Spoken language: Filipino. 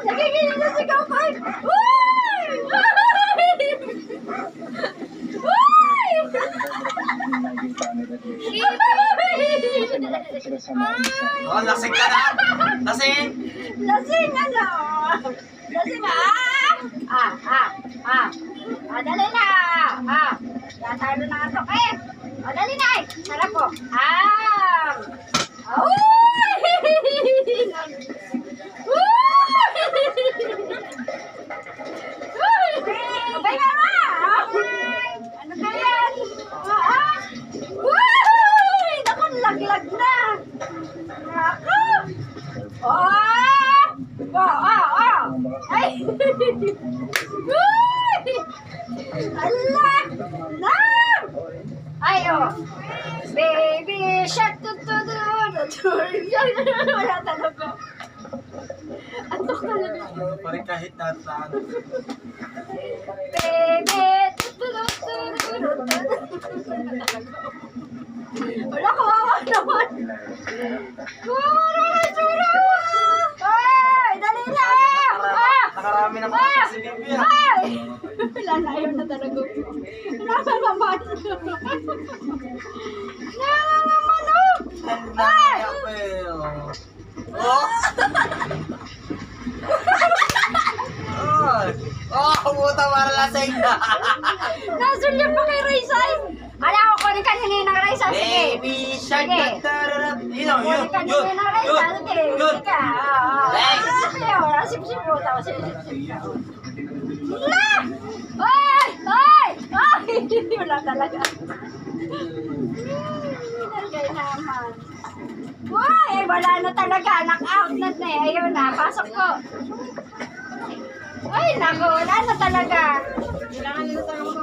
Nagiging na sigaw ko. Oh, lasing ka na! Lasing! Lasing ano? Lasing dali na! Yatalo na nga to eh! Dali na eh! Sarap po! Abay nga ma! Ano ba yan? Naku, laglag na! Naku! Ay! Ala! Na! Ay, baby shark wala talaga. Antok talaga. Parang kahit nataan. Baby wala, kawawa naman. Ay, dali na! Nakarami na mga si Bibi. Ay! Lalayo na talaga. Nakakaman. Ay! Oh! Oh, puta, para lasing na. Nasulyan pa kay Raysay. Ala ko, kunin ka nila ng Raysay. Sige. Baby shark. Sige. Yun. Kunin ka nila ng Raysay. Sige. Sige ka. Sige. Sip-sip mo. Tapos sip-sip ka. Wala! Ay! Ay! Ay! Wala talaga. Nalagay naman. Uy! Wala na talaga. Knock-out na eh. Ayun na. Pasok ko. Ay, naku. Wala na talaga. Kailangan nila talaga.